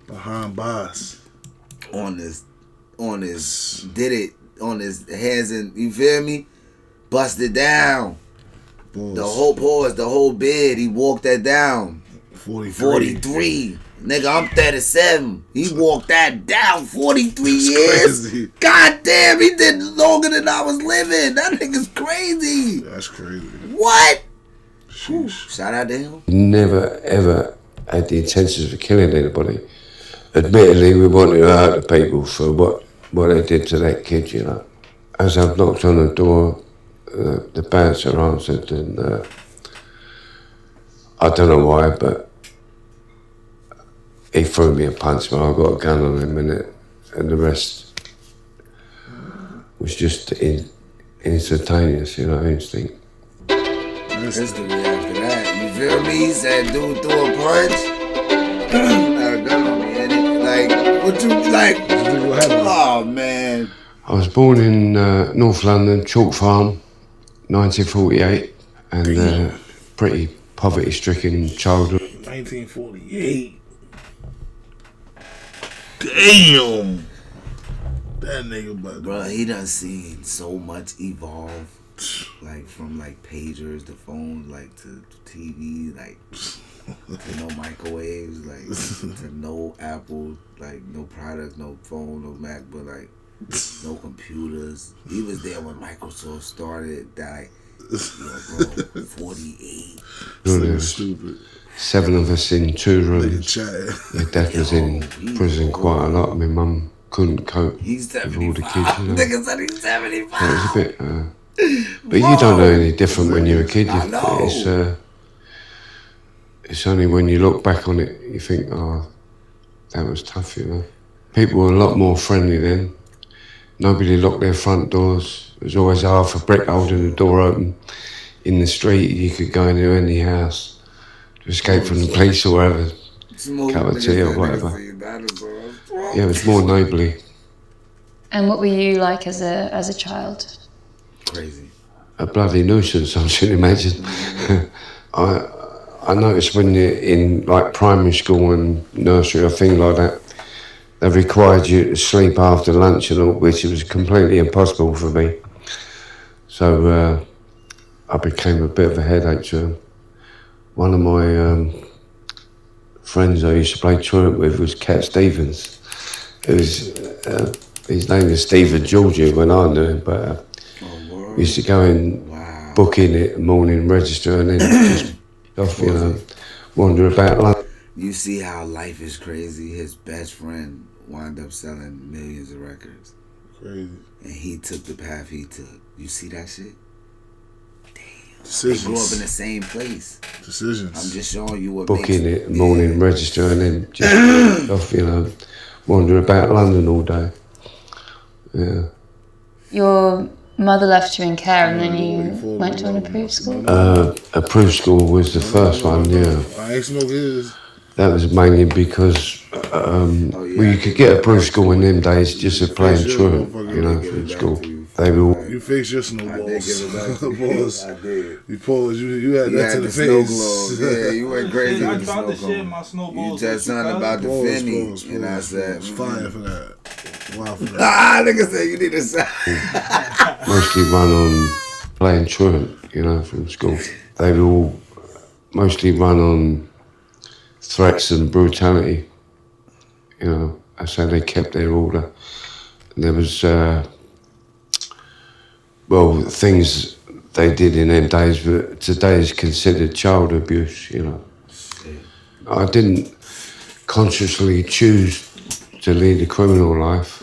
behind bars. On his did it on his hands and you feel me? Busted down. Pause. The whole bid, he walked that down. 43. Nigga, I'm 37. He walked that down 43 years. Crazy. God damn, he did longer than I was living. That nigga's crazy. That's crazy. What? Whew, shout out to him. Never ever had the intentions of killing anybody. Admittedly, we wanted to hurt the people for what they did to that kid, you know. As I've knocked on the door, the bouncer answered, and I don't know why, but he threw me a punch, but I got a gun on him, and the rest was just instantaneous, you know, instinct. Instantly after that, you feel me? He said, dude threw a punch. Got a gun on me, and like, what you like? Oh man. I was born in North London, Chalk Farm, 1948, and pretty poverty-stricken childhood. 1948. Damn. That nigga, bro, he done seen so much evolve, like from like pagers to phones, like to TV, like to no microwaves, like to no Apple, like no products, no phone, no Mac, but like no computers. He was there when Microsoft started. Like, bro, 48. Stupid. 7 of us in 2 rooms. My dad was in prison quite a lot. My mum couldn't cope with all the kids. You know. Nigga said he's 75. So it was a bit. But you don't know any different when you're a kid. It's only when you look back on it you think, oh, that was tough, you know. People were a lot more friendly then. Nobody locked their front doors. It was always half a brick holding the door open. In the street, you could go into any house to escape from the police or whatever, cup of tea or whatever. Yeah, it was more neighbourly. And what were you like as a child? Crazy. A bloody nuisance, I should imagine. I noticed when you're in like primary school and nursery or things like that, they required you to sleep after lunch and all, which was completely impossible for me. So I became a bit of a headache to them. One of my friends I used to play truant with was Cat Stevens. His name is Stephen Georgia when I knew him, but we used to go in, book in it, morning register, and then just off, you know, wander about London. You see how life is crazy. His best friend wound up selling millions of records. Crazy. And he took the path he took. You see that shit? Damn. Decisions. They grew up in the same place. Decisions. I'm just showing you what book in it, morning register, and then just off, you know, wander about London all day. Yeah. Your mother left you in care and then you went to an approved school? Approved school was the first one, yeah. I ain't smoke his. That was mainly because you could get approved school in them days just to play truant, you know, from school. They were all... You fixed your snowballs. I did. You paused. You had that to the face. Yeah, you went crazy with the I tried to snow share globe. my snowballs. You said something about the Finny, and I said, fire for that. Wow for that. Nigga said you need to say. Mostly run on playing truant, you know, from school. They were all mostly run on threats and brutality, you know. I say they kept their order. There was, things they did in them days, but today is considered child abuse, you know. I didn't consciously choose to lead a criminal life.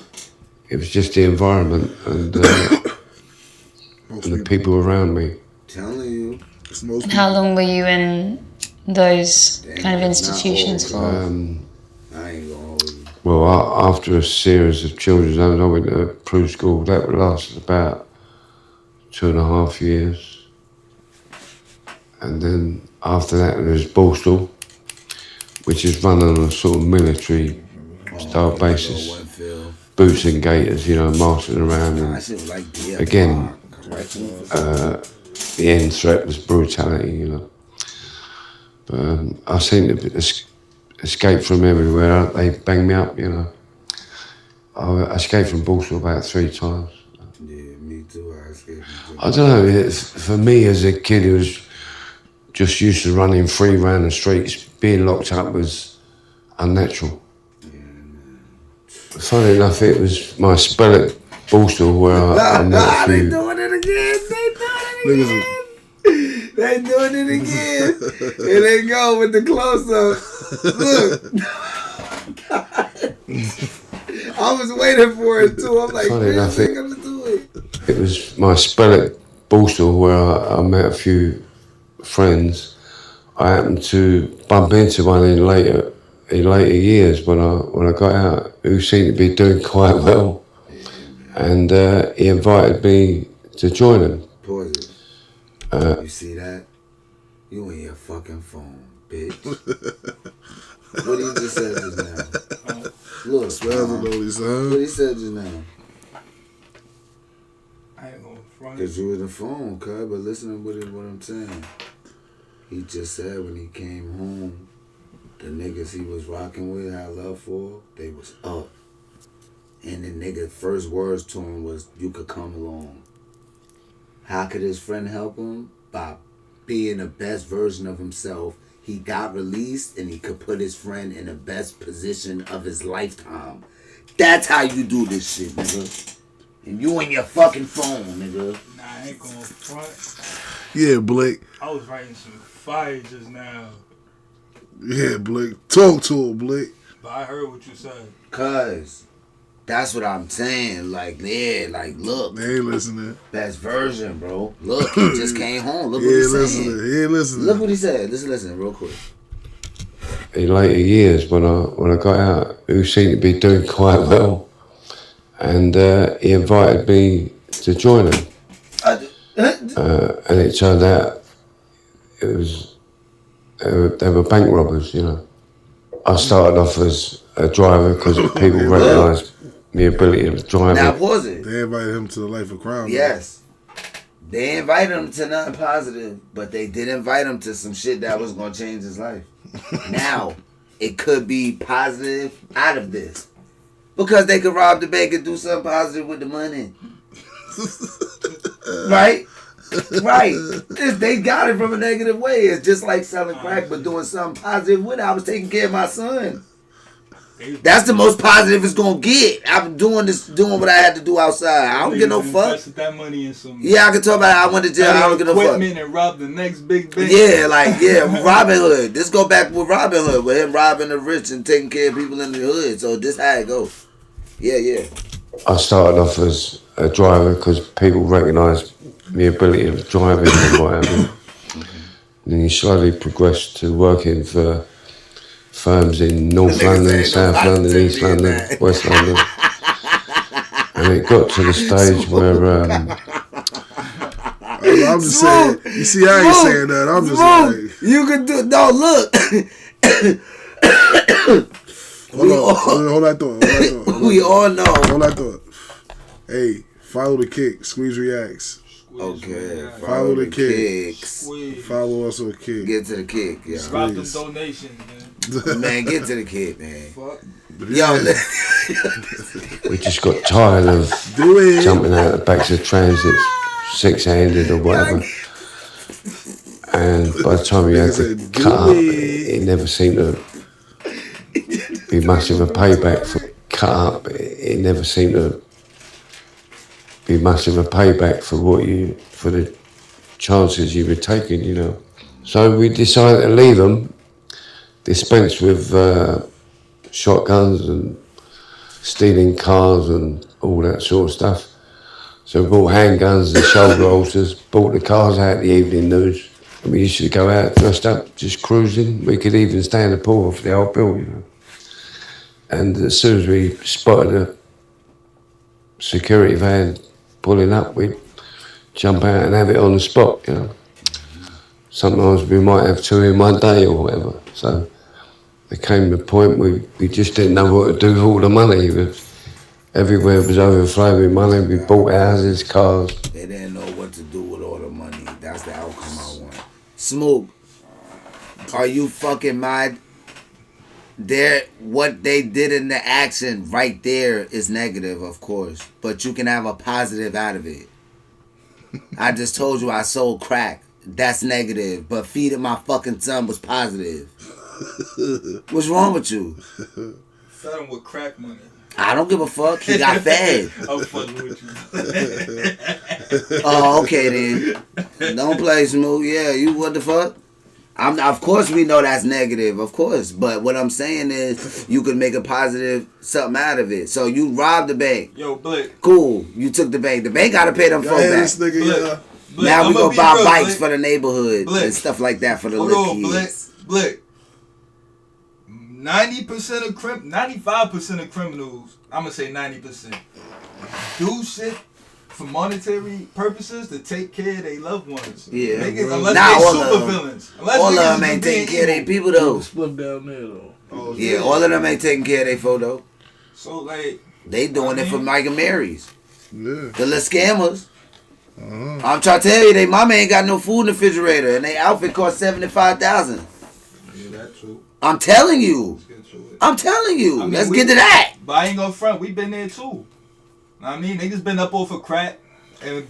It was just the environment and the people around me. Telling you. And how long were you in those kind of institutions for? I ain't gonna hold you. Well, after a series of children's homes, I went to approved school. That lasted about 2.5 years. And then after that, there was Borstal, which is run on a sort of military style basis. Boots and gaiters, you know, marching around. And again, the end threat was brutality, you know. But I seem to escaped from everywhere. They banged me up, you know. I escaped from Borstal about 3 times. Yeah, me too. I escaped from I don't know, for me as a kid who was just used to running free around the streets, being locked up was unnatural. Funny enough, it was my spell at Borstal where I met a few... They doing it again. They doing it again. Here they go with the close-up. Look. I was waiting for it too. I'm like, funny enough, gonna do it. It was my spell at Borstal where I met a few friends. I happened to bump into one in later years when I got out, who seemed to be doing quite well, and he invited me to join him. Pause it. You see that? You in your fucking phone, bitch. What he just said just now? Look, what he said just now? I ain't gonna front. Cause you in the phone, cuz, but listen to what I'm saying. He just said when he came home, the niggas he was rocking with, had love for, they was up. And the nigga first words to him was, "You could come along." How could his friend help him? By being the best version of himself. He got released and he could put his friend in the best position of his lifetime. That's how you do this shit, nigga. And you in your fucking phone, nigga. Nah, I ain't gonna front. Yeah, Blake. I was writing some fire just now. Yeah, Blake. Talk to him, Blake. But I heard what you said. Cuz, that's what I'm saying. Like, yeah, like, look. They ain't listening. Best version, bro. Look, he just came home. Look what He he ain't said. listening. He ain't listening. Look what he said. Listen, real quick. In later years, when I got out, who seemed to be doing quite well, and he invited me to join him, and it turned out they were bank robbers, you know. I started off as a driver because people recognised my ability of driving. Now, pause it. They invited him to the life of crime. Yes. They invited him to nothing positive, but they did invite him to some shit that was going to change his life. Now, it could be positive out of this. Because they could rob the bank and do something positive with the money. Right? Right. They got it from a negative way. It's just like selling crack, but doing something positive with it. I was taking care of my son. That's the most positive it's gonna get. I'm doing what I had to do outside. I don't get no fuck. Invested that money in some. Yeah, I can talk about it. I went to jail. I don't get no fuck. Equipment and rob the next big bank. Yeah, Robin Hood. This go back with Robin Hood, with him robbing the rich and taking care of people in the hood. So this how it goes. Yeah. I started off as a driver because people recognised my ability of driving and whatever. And then you slowly progressed to working for firms in North London, South London, East London, West London. And it got to the stage where... I'm just saying. You see, I ain't saying that. I'm just like... You could do... No, look. Hold that thought. We all know. Hold that thought. Hey, follow the kick. Squeeze reacts. Okay. Follow the kicks. Follow us on Kick. Get to the kick, yeah. Drop them donations, man. Man, get to the kick, man. Fuck. Yo, we just got tired of jumping out the backs of transits, six-handed or whatever. And by the time we had to cut up, it never seemed to be much of a payback for cut up. It never seemed to be much of a payback for the chances you were taking, you know. So we decided to leave them, dispense with shotguns and stealing cars and all that sort of stuff. So we bought handguns and shoulder holsters, bought the cars out of the evening news. And we used to go out dressed up, just cruising. We could even stay in the pool for the whole bill, you know. And as soon as we spotted a security van pulling up, we'd jump out and have it on the spot, you know. Sometimes we might have two in one day or whatever. So there came a point we just didn't know what to do with all the money. Everywhere was overflowing with money. We bought houses, cars. They didn't know what to do with all the money. That's the outcome I want. Smoke, are you fucking mad? what they did in the action right there is negative, of course, but you can have a positive out of it. I just told you I sold crack. That's negative, but feeding my fucking son was positive. What's wrong with you? Fed him with crack money. I don't give a fuck. He got fed. I'm fucking with you. Oh, okay then. Don't play smooth. Yeah, you what the fuck? Of course we know that's negative, of course. But what I'm saying is you could make a positive something out of it. So you robbed the bank. Yo, Blick. Cool. You took the bank. The bank gotta pay them folks back. This nigga, Blick. Blick, Now we I'ma go be buy real, bikes Blick. for the neighborhood Blick. and stuff like that for the Hold little on, kids. Blick. 90% of 95% of criminals, I'm gonna say 90%, do shit for monetary purposes to take care of their loved ones. Yeah. Niggas, unless Nah, they all super of them. villains. Unless All of niggas them is ain't being taking care of their evil. people though. split down there though. Oh, Yeah, all of them ain't taking care of their photo. So like, They doing it for Mike and Mary's. Yeah. The little scammers. I'm trying to tell you, they mama ain't got no food in the refrigerator, and they outfit cost $75,000. yeah, that's true. I'm telling you. Let's get to it. I'm telling you. I mean, Let's we- get to that. But I ain't gonna front. We been there too. Know what I mean, niggas been up off of crack, and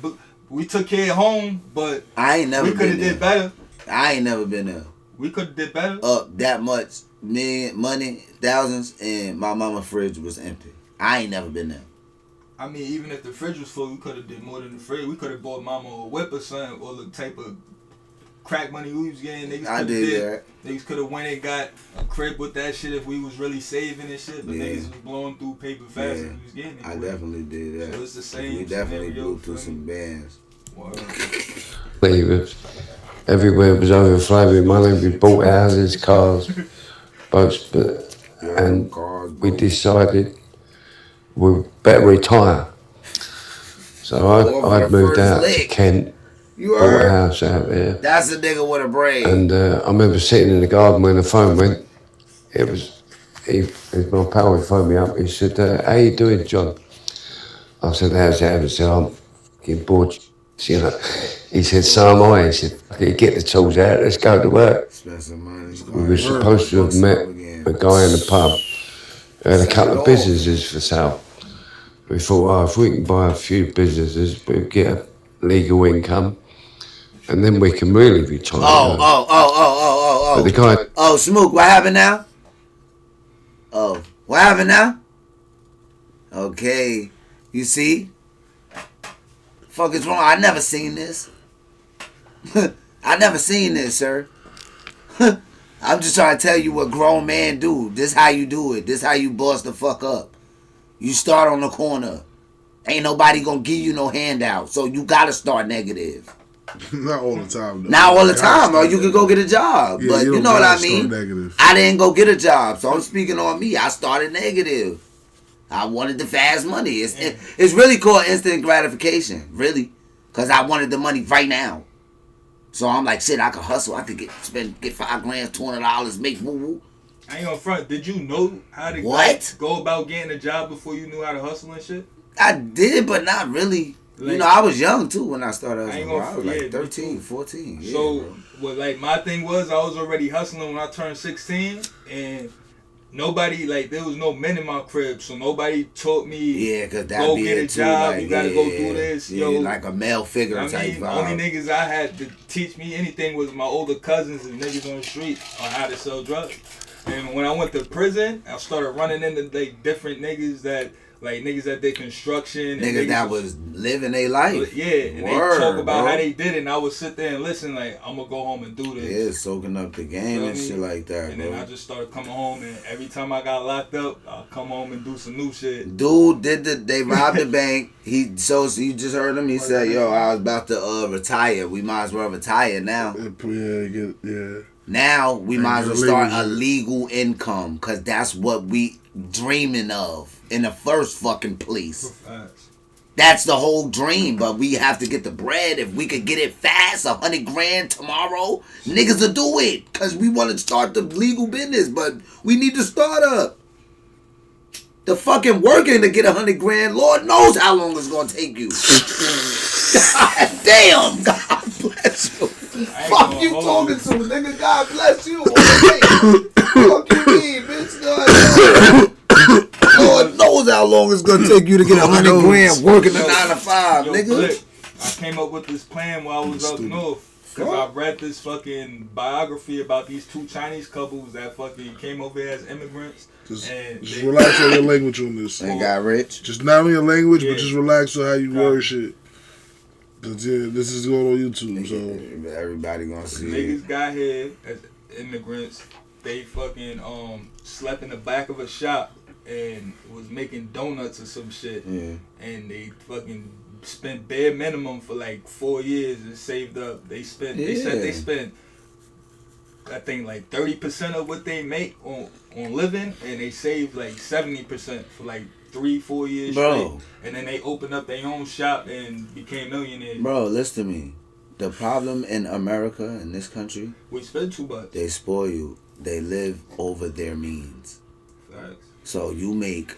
we took care of home, but I ain't never we could been have there. did better. I ain't never been there. We could have did better. Up that much money, thousands, and my mama fridge was empty. I ain't never been there. I mean, even if the fridge was full, we could have did more than the fridge. We could have bought mama a whip or something, or the type of crack money we was getting. Niggas I could did have that. Niggas could have went and got a crib with that shit if we was really saving and shit. But Yeah. niggas was blowing through paper fast Yeah. and we was getting it. I quick. definitely did that. So it's the same We definitely scenario blew for through me. some bands. Word. It was, everywhere was overflowing with money. We bought houses, cars, boats, and Cars, we boats. decided we better retire. So Go for I'd the moved first out to lick. Kent, You bought a heard? house out there. That's a nigga with a brain. And I remember sitting in the garden when the phone went. It was my pal who phoned me up. He said, "How you doing, John?" I said, "How's it?" He said, "I'm getting bored." You know. He said, "So am I." He said, "Okay, get the tools out. Let's go to work." Spend some money. We were supposed to have met a guy in the pub who had a couple of businesses for sale. We thought, oh, if we can buy a few businesses, we'll get a legal income, and then we can really retire. But the guy, Oh, Smook, what happened now? Oh, what happened now? Okay, you see? Fuck is wrong? I never seen this. I never seen this, sir. I'm just trying to tell you what grown men do. This how you do it. This how you boss the fuck up. You start on the corner. Ain't nobody gonna give you no handout, so you gotta start negative. Not all the time, though. Not all the Gotta time, or start you could negative. go get a job. Yeah, But you don't know what I gotta start mean? negative. I didn't go get a job, so I'm speaking on me. I started negative. I wanted the fast money. It's really called instant gratification, really, because I wanted the money right now. So I'm like, shit, I could hustle. I could get $5 grand, $200, make woo woo. I ain't gonna front. Did you know how to What? go about getting a job before you knew how to hustle and shit? I did, but not really. Like- you know, I was young too when I started I ain't hustling. Bro. gonna I was yeah, me like 13, too. 14. Yeah, So, bro. what like my thing was, I was already hustling when I turned 16, and nobody there was no men in my crib, so nobody taught me. Yeah, because that Go be get a it too, job, like, you gotta go do this, yeah, yo. like a male figure I type mean, the vibe. only niggas I had to teach me anything was my older cousins and niggas on the street on how to sell drugs. And when I went to prison, I started running into different niggas that did construction. And Niggas that was living their life. Yeah, and Word, they talk about bro. how they did it, and I would sit there and listen, like, I'm gonna go home and do this. Yeah, soaking up the game Feel and me? shit like that, And bro. then I just started coming home, and every time I got locked up, I'll come home and do some new shit. Dude they robbed the bank. So you just heard him. He said, "Yo, I was about to retire. We might as well retire now. Yeah. Now we And might as get well start legal. a legal income, cause that's what we dreaming of in the first fucking place. Facts. That's the whole dream, but we have to get the bread. If we could get it fast, 100 grand tomorrow, niggas will do it. Cause we want to start the legal business, but we need to start up. The fucking working to get 100 grand, Lord knows how long it's gonna take you. God damn, God bless you. Fuck you talking to, nigga. God bless you. Okay. Fuck you mean, bitch. Lord knows how long it's gonna take you to get 100 grand working a 9 to 5, nigga. Look, I came up with this plan while I was up north. Cause I read this fucking biography about these two Chinese couples that fucking came over here as immigrants. Just relax on your language on this. They got rich. Just not on your language, but just relax on how you word shit. Cause this is going on YouTube, so everybody gonna see it. Niggas got here as immigrants. They fucking slept in the back of a shop and was making donuts or some shit. Yeah. And they fucking spent bare minimum for like 4 years and saved up. They said they spent I think like 30% of what they make on living, and they saved like 70% for like 3-4 years straight. And then they opened up their own shop and became millionaires. Bro, listen to me. The problem in America, in this country, we spend too much. They spoil you. They live over their means. Facts. So you make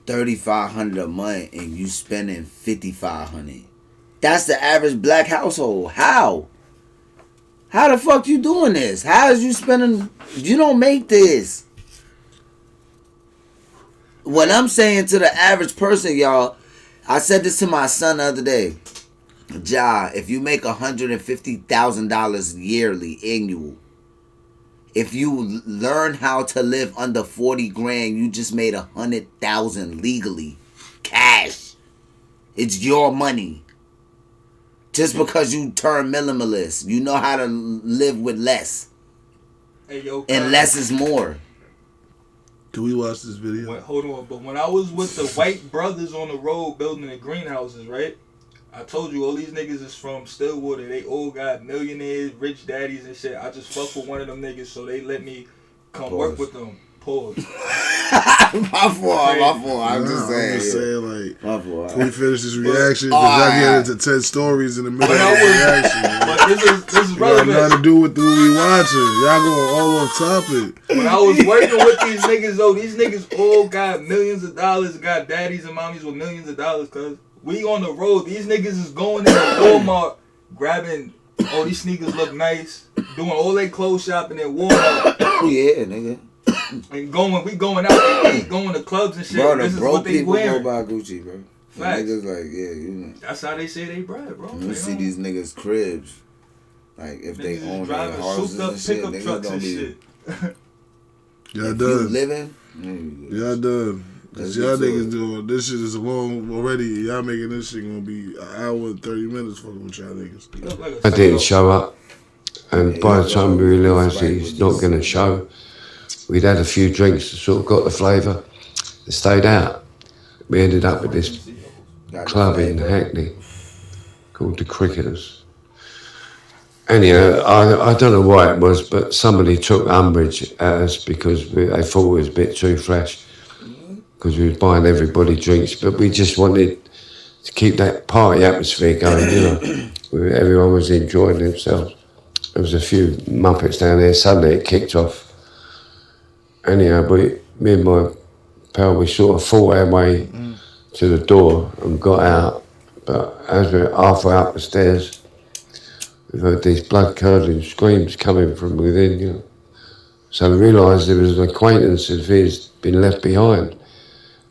$3,500 a month and you spending $5,500. That's the average black household. How? How the fuck you doing this? How is you spending? You don't make this. What I'm saying to the average person, y'all, I said this to my son the other day. Ja, if you make $150,000 yearly, annual, if you learn how to live under 40 grand, you just made 100,000 legally, cash. It's your money. Just because you turn minimalist, you know how to live with less. Hey, yo, and less is more. Can we watch this video? Wait, hold on, but when I was with the white brothers on the road building the greenhouses, right? I told you all these niggas is from Stillwater. They all got millionaires, rich daddies and shit. I just fuck with one of them niggas, so they let me come work with them. Pause. my fault. I'm just saying, like, my fault. Can we finish this reaction? Because y'all get into 10 stories in the middle of the reaction. But this is relevant. Got nothing to do with who we watching. Y'all going all off topic. When I was working with these niggas, though, these niggas all got millions of dollars, got daddies and mommies with millions of dollars, cuz we on the road. These niggas is going into Walmart, grabbing, oh, these sneakers look nice, doing all their clothes shopping at Walmart. Yeah, nigga. And we going out to eat, going to clubs and shit. Bro, this the is broke what they people wearing. go buy Gucci, bro. Facts. Niggas like, yeah, you know. That's how they say they bread, bro. You see these niggas cribs. Like, if they own their houses and shit, niggas don't be... Y'all if done. You living? Y'all done. Cause y'all niggas doing this shit is long already. Y'all making this shit gonna be an hour and 30 minutes fucking with y'all niggas. I didn't show up, and by the time we realised he's not going to show, we'd had a few drinks, sort of got the flavour, and stayed out. We ended up at this club in Hackney called the Cricketers. Anyhow, I don't know why it was, but somebody took umbrage at us because they thought it was a bit too fresh, because we were buying everybody drinks, but we just wanted to keep that party atmosphere going, you know. Everyone was enjoying themselves. There was a few Muppets down there. Suddenly it kicked off. Anyhow, me and my pal, we sort of fought our way to the door and got out. But as we were halfway up the stairs, we heard these blood-curdling screams coming from within, you know. So we realised there was an acquaintance of his been left behind.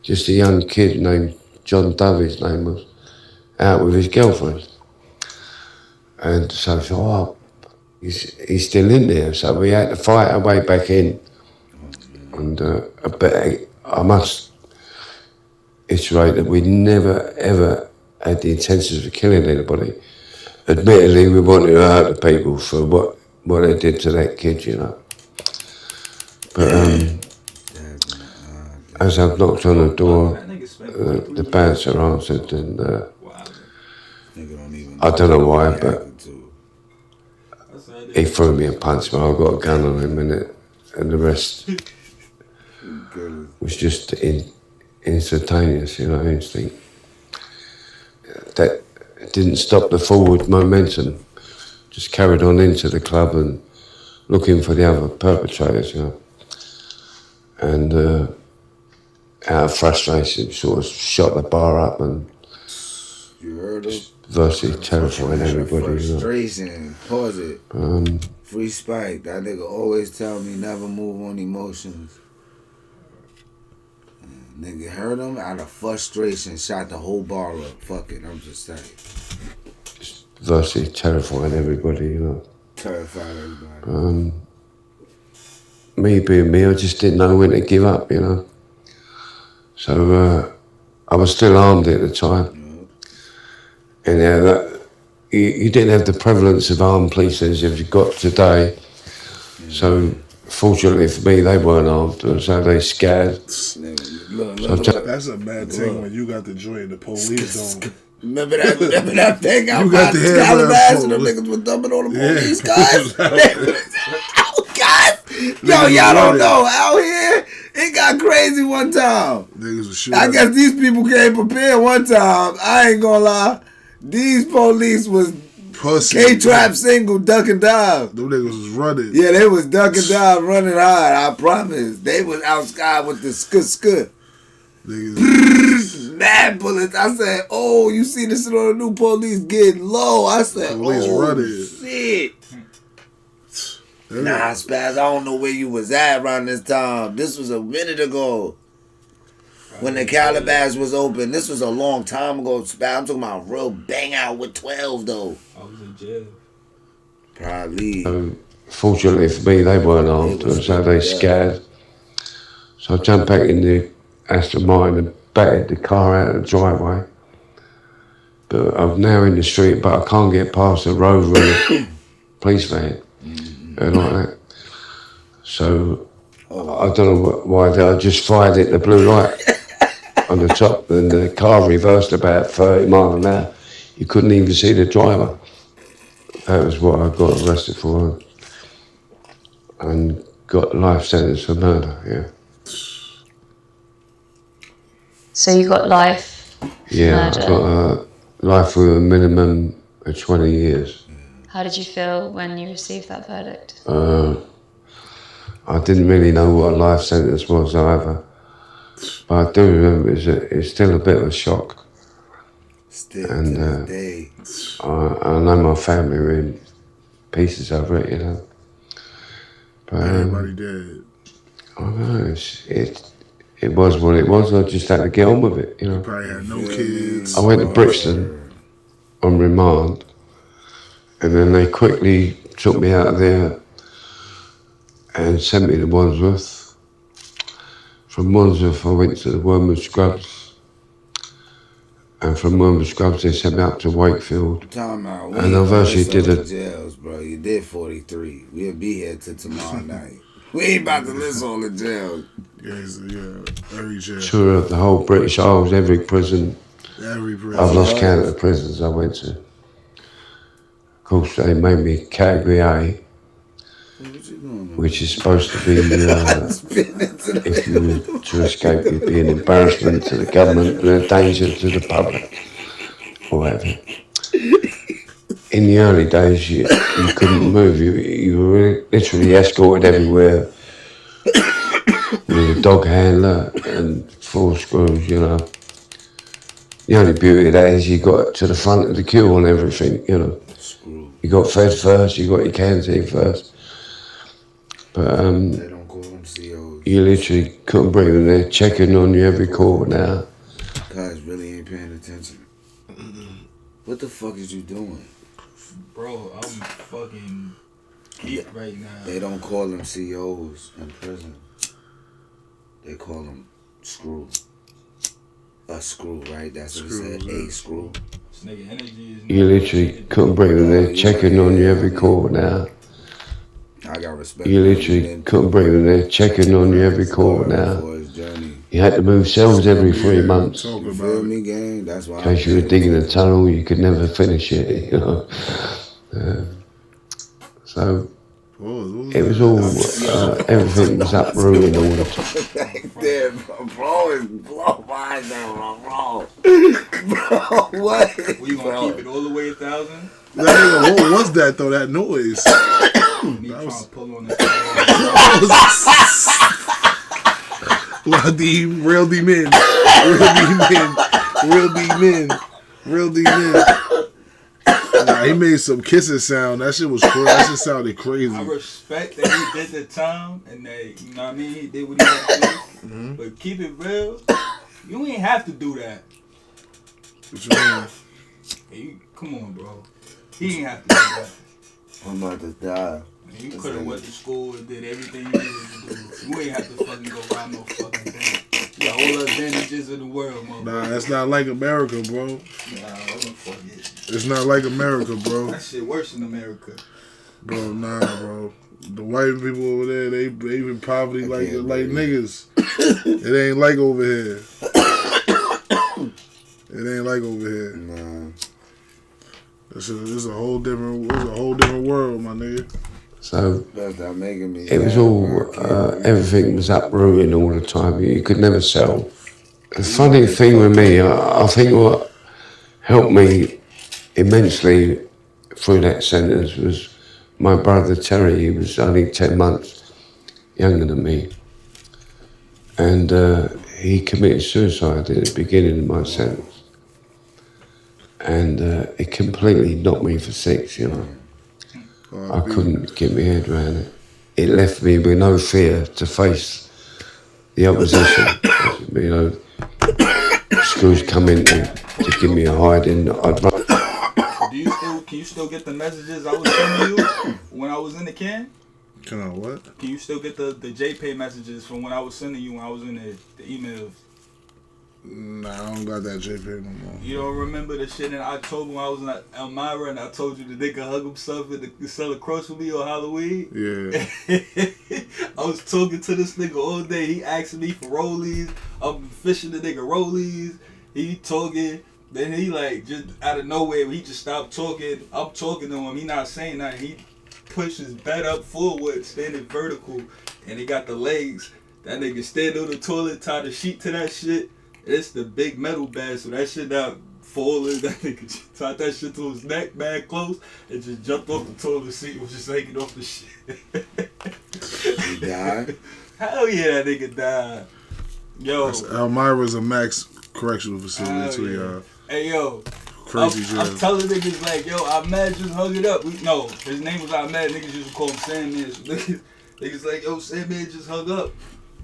Just a young kid named John Dove, his name was, out with his girlfriend. And so I thought, oh, he's still in there. So we had to fight our way back in. And I must iterate that we never, ever had the intentions of killing anybody. Admittedly, we wanted to hurt the people for what they did to that kid, you know. But as I've knocked on the door, the bouncer answered, and I don't know why, but he threw me a punch, but I got a gun on him, and the rest was just instantaneous, you know, instinct. That didn't stop the forward momentum, just carried on into the club and looking for the other perpetrators, you know. And out of frustration, sort of shot the bar up and virtually terrifying everybody. Frustration, you know. Pause it. Free Spike, that nigga always tell me never move on emotions. Nigga heard him out of frustration, shot the whole bar up. Fuck it, I'm just saying. Virtually terrifying everybody, you know. Terrified everybody. Me being me, I just didn't know when to give up, you know. So I was still armed at the time. And you didn't have the prevalence of armed police as you've got today. So fortunately for me, they weren't armed, so they scared. That's a bad thing when you got the joint, the police don't. Remember that thing out You by got the head Calabasas and them niggas was dumping on the police cars? Guys, yo, y'all don't know. Out here, it got crazy one time. Niggas was shooting. I guess these people came prepared one time. I ain't gonna lie. These police was Pussy. K-Trap single, duck and dive. Them niggas was running. Yeah, they was duck and dive, running hard. I promise. They was outside with the skut. Niggas. Mad bullets. I said, oh, you see this shit on the new police getting low. I said, Police running. Shit. Nah, Spaz, I don't know where you was at around this time. This was a minute ago. When the Calabasas was open. This was a long time ago, Spaz. I'm talking about real bang out with 12, though. I was in jail. Probably. Fortunately for me, they weren't armed, so they scared. So I jumped back in the Aston Martin and battered the car out of the driveway. But I'm now in the street, but I can't get past the Rover and the police van and like that. So I don't know why I just fired it the blue light on the top, and the car reversed about 30 miles an hour. You couldn't even see the driver. That was what I got arrested for and got life sentence for murder, yeah. So you got life? Yeah, murder. I got life with a minimum of 20 years. How did you feel when you received that verdict? I didn't really know what a life sentence was either. But I do remember it's still a bit of a shock. Still And, to this day. I know my family were in pieces over it, you know. But Everybody dead. I don't know, it was what it was. I just had to get on with it, you know. Probably had no kids. I went to Brixton on remand, and then they quickly took me out of there and sent me to Wandsworth. From Wandsworth, I went to the Wormwood Scrubs, and from Wormwood Scrubs, they sent me up to Wakefield. Time out. And I've actually did it. it. Jails, bro. You did 43. We'll be here till tomorrow night. We ain't about to list all the jails. Yeah, every jail. Tour of the whole British Isles, every prison. Every prison. I've lost count of the prisons I went to. Of course, they made me category A, which is supposed to be, if you were to escape, you'd be an embarrassment to the government and a danger to the public, or whatever. In the early days, you couldn't move. You were literally escorted everywhere with a dog handler and 4 screws, you know. The only beauty of that is you got to the front of the queue on everything, you know. You got fed first, you got your canteen first. But They don't call them COs. you literally couldn't breathe, and they're checking on you every quarter now. Guys really ain't paying attention. What the fuck is you doing? Bro, I'm fucking geek right now. They don't call them COs in prison. They call them screw. A screw, right? That's what it said. A screw. This nigga energy is You literally couldn't breathe, and they're checking on you every quarter now. I got respect. You literally couldn't breathe, and they're checking on you every quarter now. For his journey. You had to move cells every 3 months. Talking You about feel it. me, gang? That's why. In case you were digging a tunnel, you could never finish it, you know. So it was all, everything was uprooted all the time. Damn, bro, is blow my down, bro. Bro, what? We gonna keep it all the way 1,000? What was that though? That noise. Me trying to pull on this. Real D men. Real D men. Nah, he made some kissing sound. That shit was crazy. That shit sounded crazy. I respect that he did the time and that, you know what I mean, he did what he had to do. But keep it real, you ain't have to do that. What you mean? Hey, come on, bro. He ain't have to do that. I'm about to die. You could have went to school and did everything you needed to do. You ain't have to fucking go around no fucking thing. You got all the advantages in the world, motherfucker. Nah, that's not like America, bro. Nah, fuck it. It's not like America, bro. That shit worse in America. Bro, nah, bro. The white people over there, they in poverty like niggas. It ain't like over here. It ain't like over here. Nah. It's a whole different world, my nigga. So That's not making me. it was all, everything was uprooting all the time. You could never sell. The funny thing with me, I think what helped me immensely through that sentence was my brother Terry. He was only 10 months younger than me. And he committed suicide at the beginning of my sentence. And it completely knocked me for six, you know. I couldn't get my head around it. It left me with no fear to face the opposition. You know, schools come in to give me a hiding. Can you still get the messages I was sending you when I was in the can? Can I what? Can you still get the JPay messages from when I was sending you when I was in the emails? Nah, I don't got that JPay no more. You don't remember the shit in October when I was in Elmira and I told you the nigga hug himself and sell a cross with me on Halloween? Yeah. I was talking to this nigga all day. He asking me for rollies. I'm fishing the nigga rollies. He talking. Then he like just out of nowhere, he just stopped talking. I'm talking to him. He not saying nothing. He pushed his bed up forward, standing vertical, and he got the legs. That nigga stand on the toilet, tie the sheet to that shit. It's the big metal bed, so that shit not falling. That nigga just tied that shit to his neck, mad close, and just jumped off the toilet seat and was just hanging off the shit. He died? Hell yeah, that nigga died. Yo. Elmira's a max correctional facility too, y'all. Hey, yo. Crazy jail. I'm telling niggas like, yo, Ahmed just hung it up. No, his name was Ahmed. Niggas used to call him Sandman. So niggas like, yo, Sandman just hung up.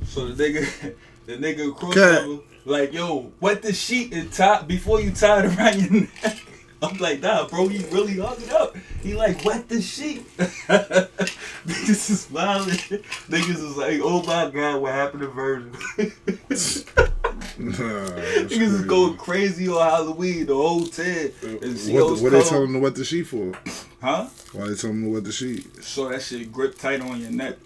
So the nigga across from him, like, yo, wet the sheet and tie before you tie it around your neck. I'm like, nah, bro, he really hung it up. He like, wet the sheet. Niggas is smiling. Niggas is like, oh my God, what happened to Virgil? Niggas is going crazy on Halloween, the whole 10. What they telling him to wet the sheet for? Huh? Why they telling him to wet the sheet? So that shit grip tight on your neck.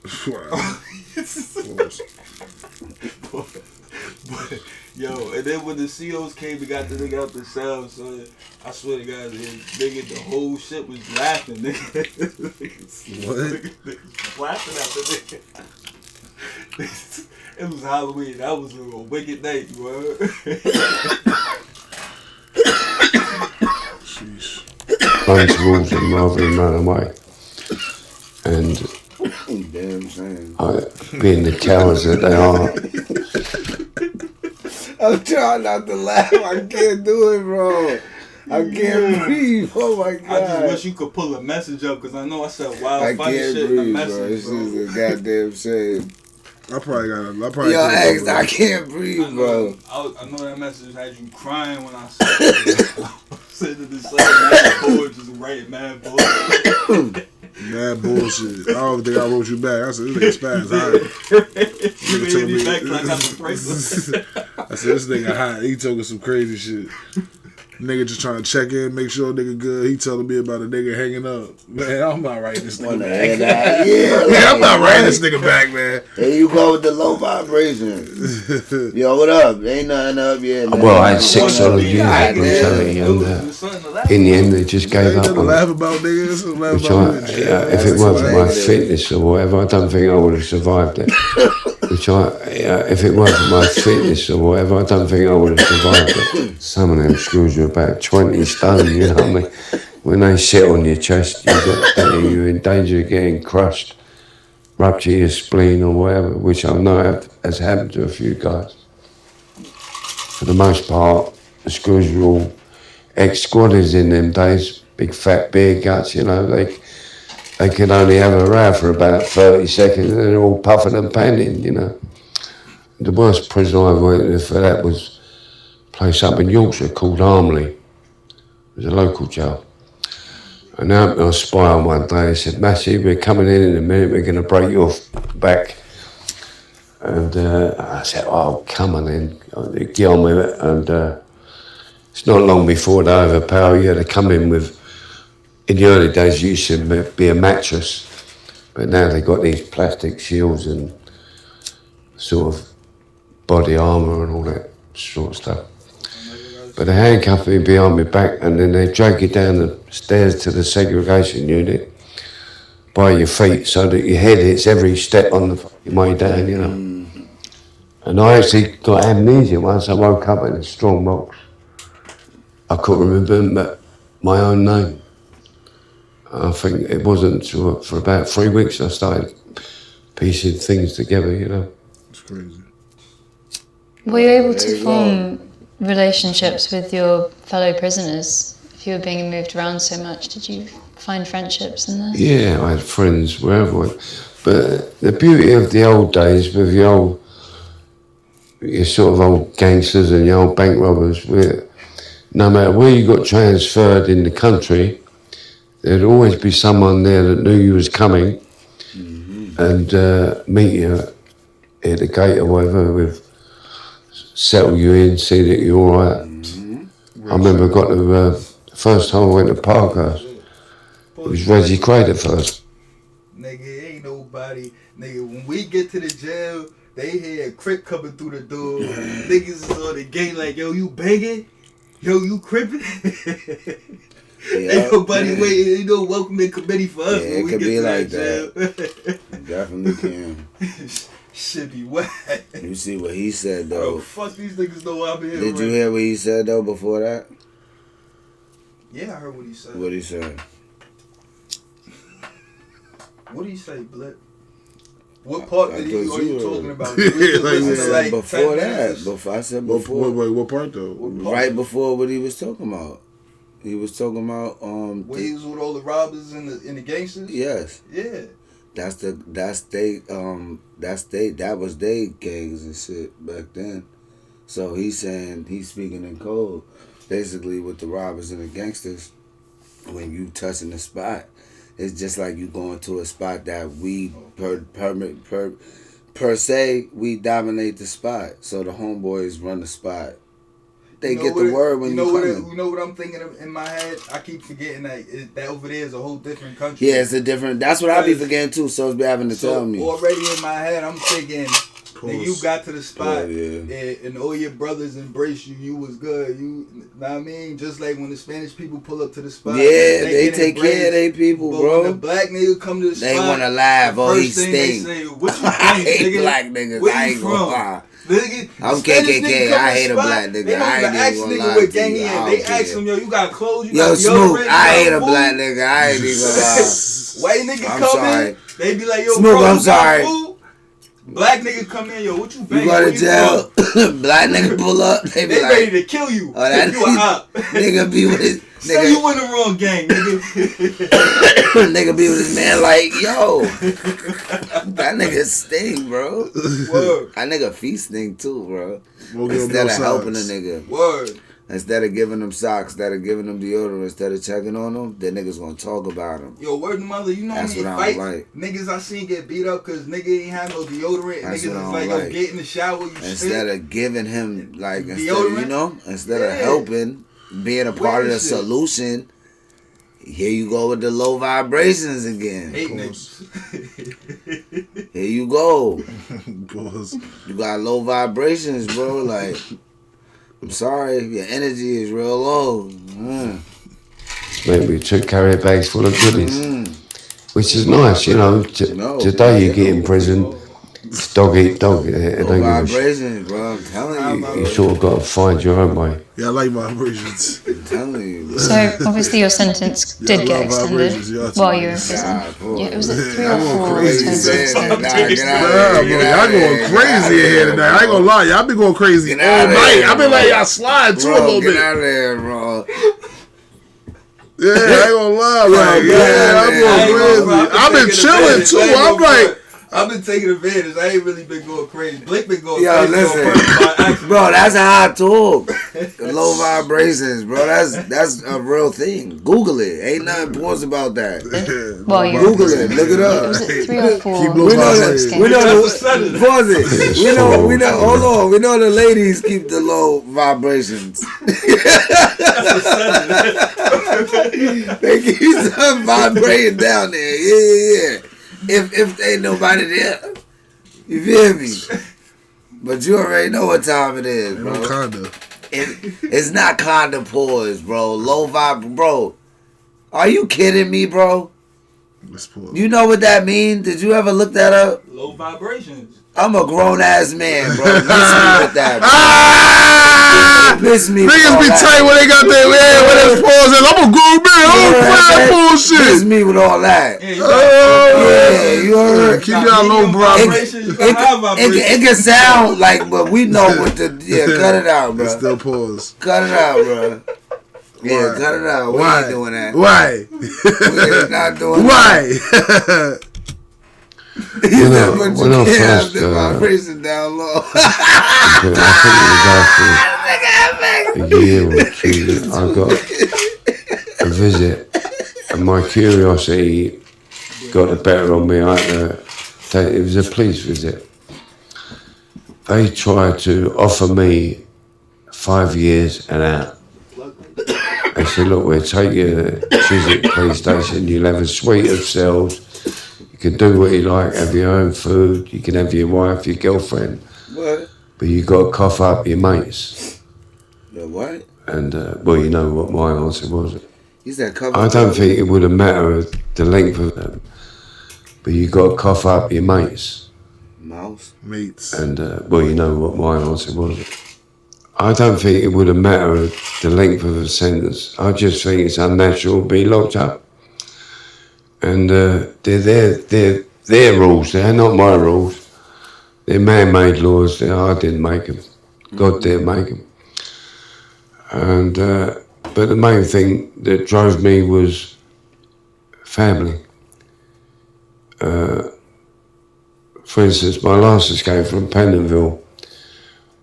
But, yo, and then when the COs came and got the nigga out the cell, so I swear to God, nigga, the whole shit was laughing, nigga. What? Niggas laughing at the nigga. It was Halloween. That was a wicked night, you heard? Sheesh. Run towards them rather than run away. And Damn shame. being the cowards that they are, I'm trying not to laugh. I can't do it, bro. I can't breathe. Oh my God. I just wish you could pull a message up because I know I said wild I funny can't shit in the breathe, message, bro. This bro. is a goddamn shame. I probably Yo, X, I can't breathe, bro. I know that message had you crying when I said it. I was sitting in the side, mad bored, just writing mad bullshit. Mad bullshit. I don't think I wrote you back. I said, this nigga spaz hot. You made me back like I got the bracelet. I said, this nigga hot. He talking some crazy shit. Nigga just trying to check in, make sure nigga good. He telling me about a nigga hanging up. Man, I'm not writing this nigga back. Yeah, Man, I'm not writing this nigga back, man. There you go with the low vibration. Yo, what up? Ain't nothing up yet. well, I had 6 solid years of brutality, and in the end, they just gave Ain't up nothing to on laugh it. about, nigga. Laugh Which about it. if it weren't for my fitness or whatever, I don't think I would have survived it. If it weren't for my fitness or whatever, I don't think I would have survived it. Some of them screws are about 20 stone, you know what I mean? When they sit on your chest, you're in danger of getting crushed, rupture your spleen or whatever, which I know has happened to a few guys. For the most part, the screws are all ex-squatters in them days, big fat beer guts, you know, they can only have a row for about 30 seconds and they're all puffing and panting, you know. the worst prison I ever went to for that was a place up in Yorkshire called Armley. It was a local jail. And out I spy on one day, they said, Massey, we're coming in a minute, we're going to break your back. And I said, oh, come on in, get on with it. And it's not long before they overpower you. They come in with, in the early days, you used to be a mattress. But now they've got these plastic shields and sort of body armour and all that sort of stuff. But they handcuff me behind my back and then they drag you down the stairs to the segregation unit by your feet so that your head hits every step on the way down, you know. And I actually got amnesia once. I woke up in a strong box. I couldn't remember my own name. I think it wasn't for about 3 weeks I started piecing things together, you know. It's crazy. Were you able to form relationships with your fellow prisoners? If you were being moved around so much, did you find friendships in there? Yeah, I had friends wherever I went. But the beauty of the old days with your sort of old gangsters and your old bank robbers, no matter where you got transferred in the country, there'd always be someone there that knew you was coming and meet you at the gate or whatever, settle you in, see that you're all right. I remember I got to the first time I went to Parkhurst. It was Reggie Quaid at first. Nigga, ain't nobody. Nigga, when we get to the jail, they hear a Crip coming through the door. Niggas is on the gate like, yo, you banging? Yo, you crippin'? Ain't nobody waiting. Ain't no welcoming committee for us when we get to like that. Definitely can. Shit be wet. You see what he said though. Bro, fuck these niggas know I'm here. Did you hear what he said though before that? Yeah, I heard what he said. What he said? What did he say, Blip? What part are you talking about? Like before that. I said before. Wait, what part though? Right before what he was talking about. He was talking about when he was with all the robbers and the gangsters. Yes. Yeah. That was they gangs and shit back then. So he's saying he's speaking in code, basically with the robbers and the gangsters. When you touching the spot, it's just like you going to a spot that we per se we dominate the spot. So the homeboys run the spot. They get the word when you come. You know what I'm thinking of in my head? I keep forgetting that over there is a whole different country. Yeah, it's a different. That's what I be forgetting too. So it's be having to tell me. Already in my head, I'm thinking that you got to the spot and all your brothers embrace you. You was good. You know what I mean? Just like when the Spanish people pull up to the spot. Yeah, they take care of their people, but bro. When the black nigga come to the spot, they want to laugh. Oh, he stink. Say, what you think, I hate nigga? black niggas. Where I you ain't from? gonna lie. Nigga, I'm KKK. I hate a black nigga. I ain't even gonna lie what to gang you. he in. They ask him, yo, you got clothes? You Yo, got Smook, deodorant? I hate a black nigga. I ain't even gonna lie. White nigga I'm come sorry. in, they be like, yo, Smook, bro, I'm you got sorry. food? Black nigga come in, yo, what you banging? You go to jail. Black nigga pull up. They be like, ready to kill you. Oh, that you a op. Nigga be with his Say you in the wrong gang, nigga. nigga be with his man like, yo, that nigga stink, bro. Word. That nigga feet stink too, bro. We'll Instead of helping a nigga. Word. Instead of giving them socks, instead of giving them deodorant, instead of checking on them, the niggas gonna talk about them. Yo, word to mother, you know That's how many what I fights don't like. niggas I seen get beat up because nigga ain't have no deodorant. That's Niggas what I is don't like, like. yo, get in the shower, you Instead shit. of giving him, like, Deodorant? instead of helping, being a part of the shit. solution, here you go with the low vibrations again. Hate niggas. Here you go. Pause. You got low vibrations, bro. Like, I'm sorry, your energy is real low. Maybe 2 carrier bags full of goodies, which is nice, you know. Today you get in prison, it's dog eat dog. Low vibrations, bro. I'm telling you. You sort of got to find your own way. Yeah, I like vibrations. I'm telling you, bro. So obviously your sentence did get extended while you were in prison. Yeah, it was like 3 or 4 sentences. Y'all going crazy in here tonight. I ain't gonna lie, y'all been going crazy all night. I've been like y'all slide too a little bit. Get out of there, bro. Yeah, I ain't gonna lie, like, yeah, I'm going crazy. I've been chilling too. I'm like, I've been taking advantage. I ain't really been going crazy. Blake been going Yo, crazy. listen. On purpose by accident. Bro, that's how I talk. Low vibrations, bro. That's a real thing. Google it. Ain't nothing pause about that. Well, you Google it. Look it up. was it 3 or 4? Keep We low know vibrations. that. We know That's a sudden. Pause it. We know. Hold on. We know the ladies keep the low vibrations. They keep some vibrating down there. Yeah. If ain't nobody there, you feel me? But you already know what time it is, Ain't bro. no kinda. It's not kinda pause, bro. Low vibe, bro. Are you kidding me, bro? Let's pause. You know what that means? Did you ever look that up? Low vibrations. I'm a grown ass man, bro. Miss me with that, bro. Miss me. with Niggas all be that. tight when they got their head when they pause. I'm a grown man. I don't play that Miss bullshit. me with all that. Yeah, Yeah, you heard. Keep y'all low, bro. vibrations. You got high vibrations. It can sound like, but we know what the. Yeah, cut it out, bro. It's still pause. Cut it out, bro. Yeah, Why? cut it out. We Why? ain't doing that. Why? We're not doing Why? that. When I first, the vibration down low. I think it was after a year or two that I got a visit, and my curiosity got the better of me. It was a police visit. They tried to offer me 5 years and out. They said, look, we'll take you to Chiswick police station, you'll have a suite of cells, you can do what you like, have your own food, you can have your wife, your girlfriend, What? but you got to cough up your mates. The what? And, well, you know what my answer was. He said cover. I don't think it would have mattered the length of them, but you got to cough up your mates. Mouse. Mates. And, well, you know what my answer was. I don't think it would have mattered the length of a sentence. I just think it's unnatural to be locked up. And they're their rules, they're not my rules. They're man-made laws, I didn't make them. God didn't make them. And, but the main thing that drove me was family. For instance, my last escape from Pentonville,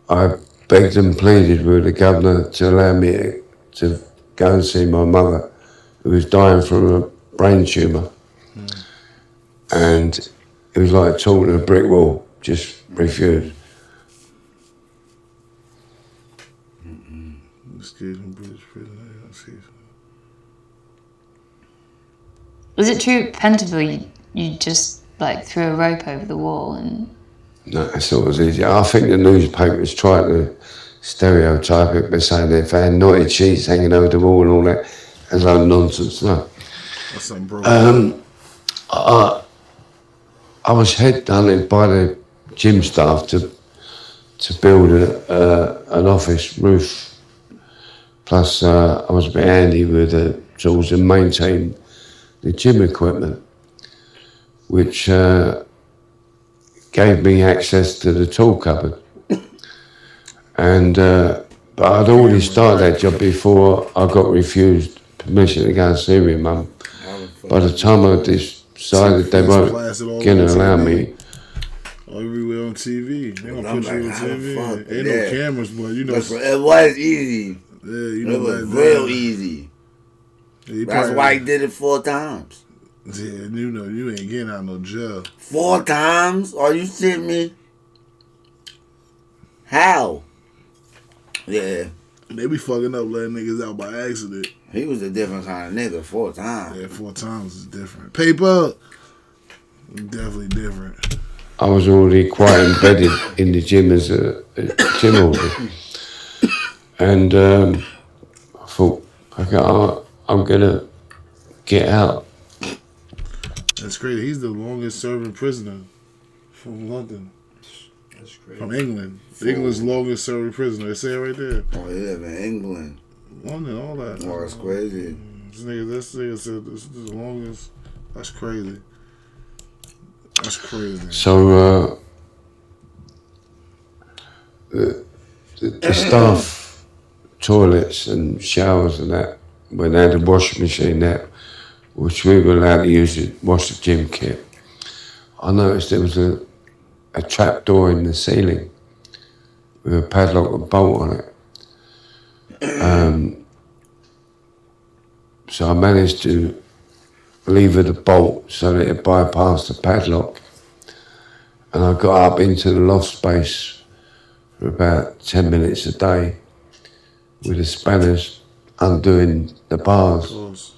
I begged and pleaded with the governor to allow me to go and see my mother, who was dying from a brain tumour. And it was like talking to a brick wall, just refused. Excuse me, British prison. Was it true, Pentonville, you just like threw a rope over the wall and... No, it's not as easy. I think the newspapers tried to stereotype it by saying they found knotted sheets hanging over the wall and all that. That's a load of nonsense. No. That's something broken. I was headhunted by the gym staff to build an office roof. Plus, I was a bit handy with the tools and maintain the gym equipment, which gave me access to the tool cupboard. And but I'd already started that job before I got refused permission to go and see my mum. By the time I decided they weren't going to allow me. Everywhere on TV. They gonna put you on TV. fuck? Ain't Yeah. no cameras, but you know. It was easy. Yeah, you It know was that. real easy. Yeah, he That's probably- why he did it 4 times. Yeah, you know, you ain't getting out no jail. 4 times? Are you shitting me? How? Yeah. They be fucking up letting niggas out by accident. He was a different kind of nigga 4 times. Yeah, 4 times is different. Paper, definitely different. I was already quite embedded in the gym as a gym order. And I thought, okay, I'm going to get out. That's crazy. He's the longest serving prisoner from London. That's crazy. From England. England's longest serving prisoner. They say it right there. Oh, he live in England. London, all that. Oh, that's crazy. This nigga said this is the longest. That's crazy. That's crazy. So the staff toilets and showers and that, when they had a washing machine that, which we were allowed to use to wash the gym kit, I noticed there was a trap door in the ceiling with a padlock and bolt on it. So I managed to lever the bolt so that it bypassed the padlock. And I got up into the loft space for about 10 minutes a day with the spanners undoing the bars.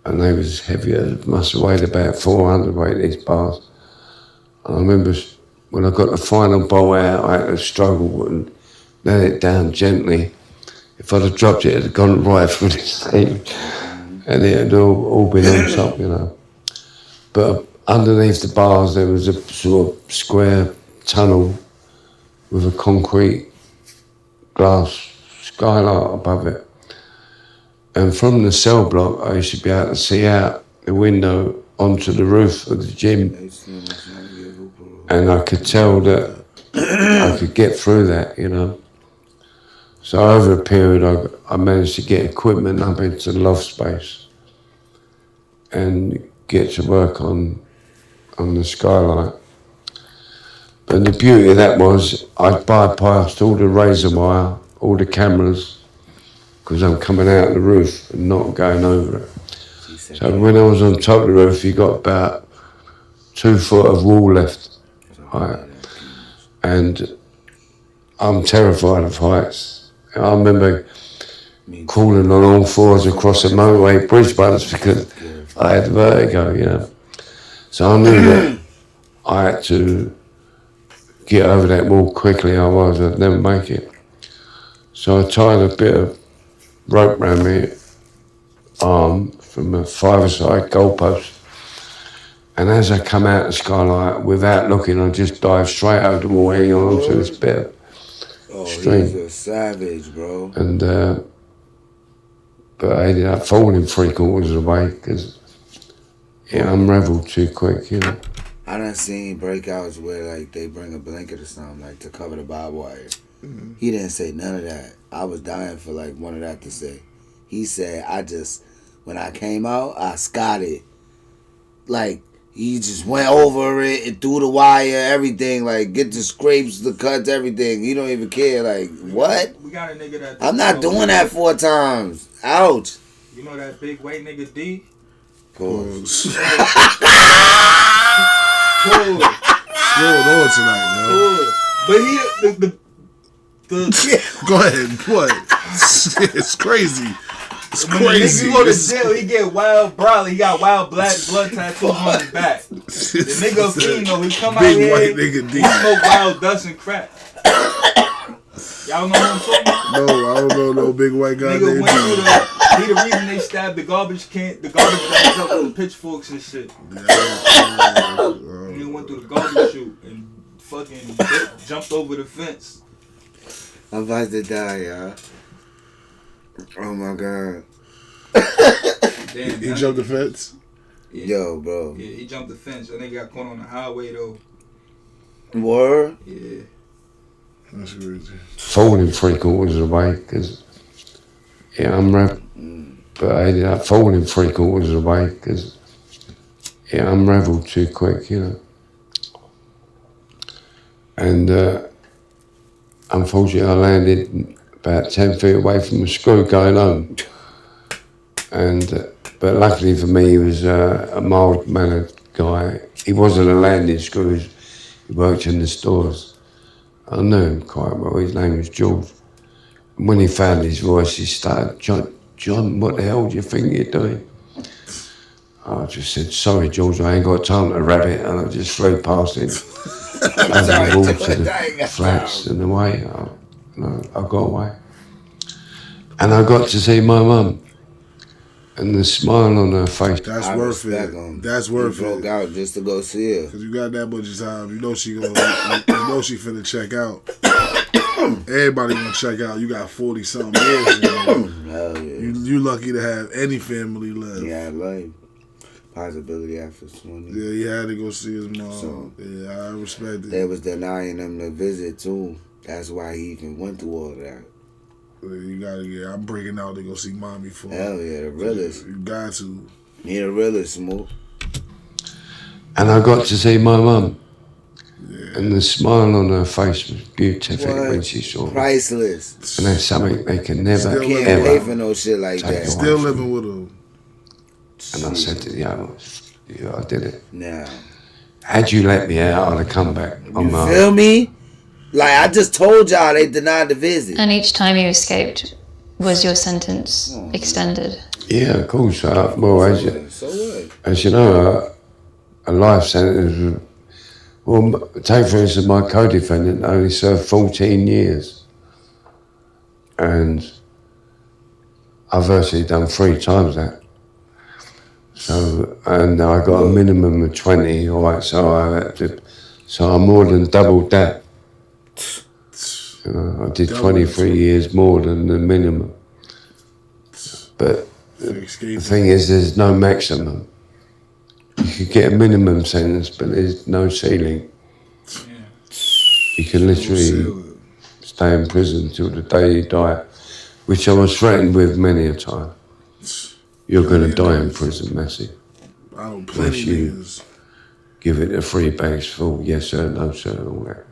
And they was heavier, must have weighed about 400 weight, these bars. And I remember when I got the final bolt out, I had to struggle and let it down gently. If I'd have dropped it, it'd have gone right through the ceiling. And it had all been on top, you know. But underneath the bars, there was a sort of square tunnel with a concrete glass skylight above it. And from the cell block, I used to be able to see out the window onto the roof of the gym. And I could tell that I could get through that, you know. So over a period, I managed to get equipment up into the loft space and get to work on the skylight. But the beauty of that was I'd bypassed all the razor wire, all the cameras, because I'm coming out of the roof and not going over it. So when I was on top of the roof, you got about 2 foot of wall left. Right? And I'm terrified of heights. I remember crawling on all fours across the motorway bridge buttons because I had vertigo, you know. So I knew that I had to get over that wall quickly, otherwise I'd never make it. So I tied a bit of rope around my arm from a 5-a-side goalpost. And as I come out the skylight, without looking, I just dived straight over the wall, hanging on to this bit of string. He's a savage, bro. And, but I ended up falling 3/4 of the way because it unraveled too quick, you know. I done seen breakouts where like they bring a blanket or something like to cover the barbed wire. He didn't say none of that. I was dying for like one of that to say. He said, when I came out, I scotted. Like, he just went over it and threw the wire, everything, like, get the scrapes, the cuts, everything. He don't even care. Like, what? We got a nigga that... I'm not doing that 4 times. Ouch. You know that big white nigga D? Pause. What's going on tonight, man? But he... Go ahead. What? It's crazy. It's when crazy. When the nigga go to jail, he get wild brolic. He got wild black blood tattoos on his back. The nigga Fino, he come out Big here, white nigga D. he smoke wild dust and crack. Y'all know what I'm talking about? No, I don't know no big white guy Nigga named went through D. he the reason they stabbed the garbage bags up with pitchforks and shit. Nigga went through the garbage chute and fucking jumped over the fence. I'm about to die, y'all. Oh my god. Damn, He jumped the fence? Yeah. Yo, bro. Yeah, he jumped the fence. That nigga got caught on the highway though. Word? Yeah. That's crazy. Falling 3/4 of the way because it unraveled. But I ended up falling 3/4 of the way because it unraveled too quick, you know. And unfortunately, I landed about 10 feet away from the screw going home. And but luckily for me, he was a mild-mannered guy. He wasn't a landing screw. He worked in the stores. I knew him quite well. His name was George. And when he found his voice, he started, John, what the hell do you think you're doing? I just said, sorry, George, I ain't got time to rabbit. And I just flew past him. Over the wall to the flats and away. I got away. And I got to see my mum. And the smile on her face. That's worth it. That's worth it. Broke out just to go see her. Cause you got that much time, you know she finna check out. Everybody gonna check out. You got 40 something years. Hell yeah. You lucky to have any family left. Yeah, life. Possibility after 20. Yeah, he had to go see his mom. So, yeah, I respect it. They was denying him the visit too. That's why he even went through all that. You gotta get. I'm breaking out to go see mommy for. Hell yeah, the realest. You got to. He the realest, Smooth. And I got to see my mum. And the smile on her face was beautiful when she saw me. Priceless. And that's something they can never, You can't ever pay for no shit like take that. away Still from living me. with him. And I said to the other, yeah, I did it. Now, Had you let me out, I'd have come back on my feel me? Like I just told y'all, they denied the visit. And each time you escaped, was your sentence extended? Yeah, of course. Well, So what? as you know, a life sentence. Well, take for instance, my co-defendant only served 14 years, and I've virtually done 3 times that. So, and I got a minimum of 20. All right, so I'm more than doubled that. You know, I did 23 years more than the minimum. But the thing is, there's no maximum. You could get a minimum sentence, but there's no ceiling. You can literally stay in prison till the day you die, which I was threatened with many a time. You're going to die in prison, Messi. I don't plenty you niggas. give it a 3 bags full, yes sir, no sir, and all that.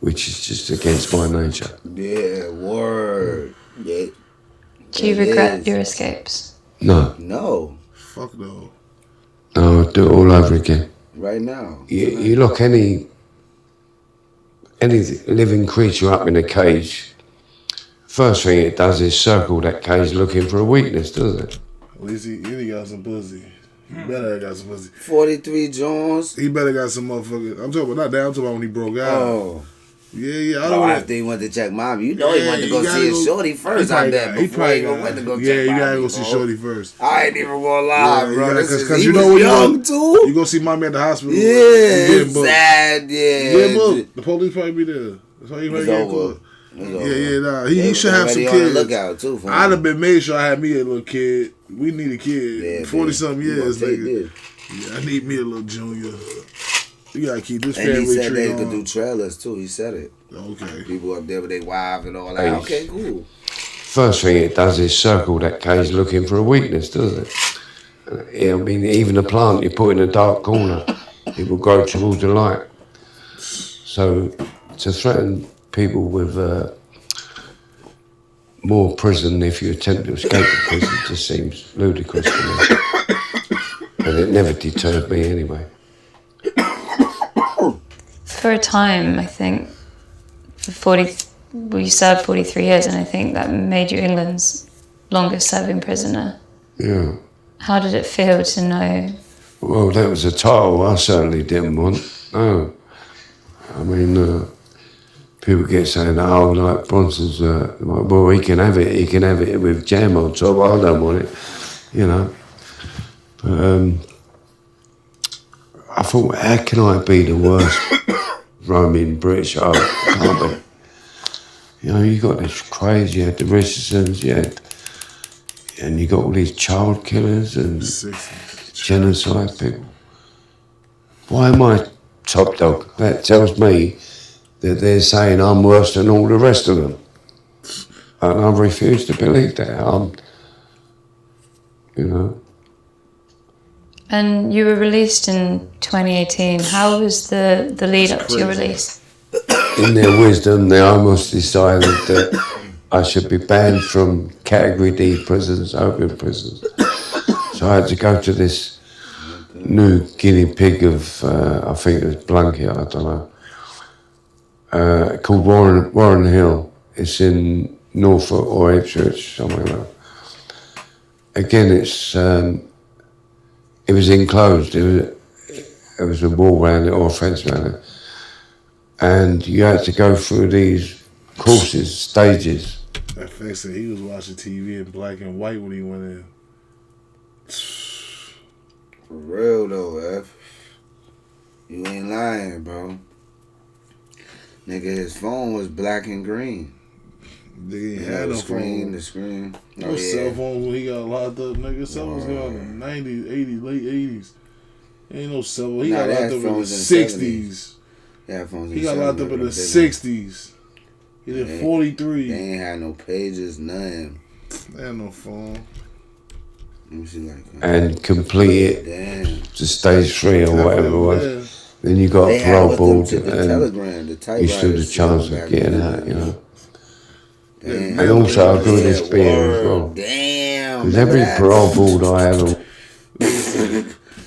Which is just against my nature. Yeah, word. Yeah. Do you It regret is. your escapes? No, No, Fuck no. no, I'll do it all over again. right now. You lock any living creature up in a cage, first thing it does is circle that cage looking for a weakness, doesn't it? At least he got some pussy. He better have got some pussy. 43 Jones. He better got some motherfuckers. I'm talking about not that. I'm talking about when he broke out. Oh. Yeah. I Oh, don't want. after he went to check mom, you know he Yeah, went to you go gotta see his go- shorty first. I bet before he even went to go check Yeah, you mommy, gotta go see bro. Shorty first. I ain't even gonna lie, Yeah, bro. yeah, This cause, is- cause he you was know when young you too. you go see mommy at the hospital. Yeah, you it's sad. Yeah, Yeah, look, the police probably be there. That's why you It's probably get over. caught. It's Yeah, over. nah. They He was should have some already on the kids. lookout too. For I'd him. have been made sure I had me a little kid. We need a kid. Yeah, 40-something you years, gonna take nigga. this. Yeah, I need me a little junior. You gotta keep this And he family said tree they on. could do trailers too. He said it. Okay. People up there with their wives and all that. Hey. Okay, cool. First thing it does is circle that cage looking for a weakness, doesn't it? Yeah, I mean, even a plant you put in a dark corner, it will grow towards the light. So to threaten people with more prison if you attempt to escape the prison just seems ludicrous to me. And it never deterred me anyway. For a time, I think, you served 43 years, and I think that made you England's longest serving prisoner. Yeah. How did it feel to know? Well, that was a title I certainly didn't want. No. I mean, people get saying, oh, like Bronson's, well, he can have it with jam on top. I don't want it, you know. But I thought, how can I be the worst roaming British? Oh, I can't be. You know, you got this crazy, you had the Richardsons, and you got all these child killers and genocide people. Why am I top dog? That tells me that they're saying I'm worse than all the rest of them. And I refuse to believe that. You know. And you were released in 2018. How was the lead up to your release? In their wisdom, they almost decided that I should be banned from Category D prisons, open prisons. So I had to go to this new guinea pig of, I think it was Blunkett, I don't know, called Warren Hill. It's in Norfolk or Ipswich, somewhere like that. Again, it was enclosed. It was a wall around it or a fence around it. And you had to go through these courses, stages. That face said he was watching TV in black and white when he went in. For real though, F. You ain't lying, bro. Nigga, his phone was black and green. Nigga ain't had no the screen, phone. the screen. No Oh, cell yeah. phones when he got locked up, nigga. Cell phones got in the 90s, 80s, late 80s. Ain't no cell phone. He Nah, got they locked had up in the phones in the 60s. Yeah, phones He got locked up in the 60s. 60s. He did They 43. ain't had no pages, nothing. They had no phone. Let me see, like, and complete it damn. to stage 3 or whatever it was. Yeah. Then you got They a had parole with them board to the and telegram, the you typewriter stood a chance system of back getting then. out, you know. Damn. And also I grew this Yeah, beer as word. well. Damn. Because remember every that? parole board I ever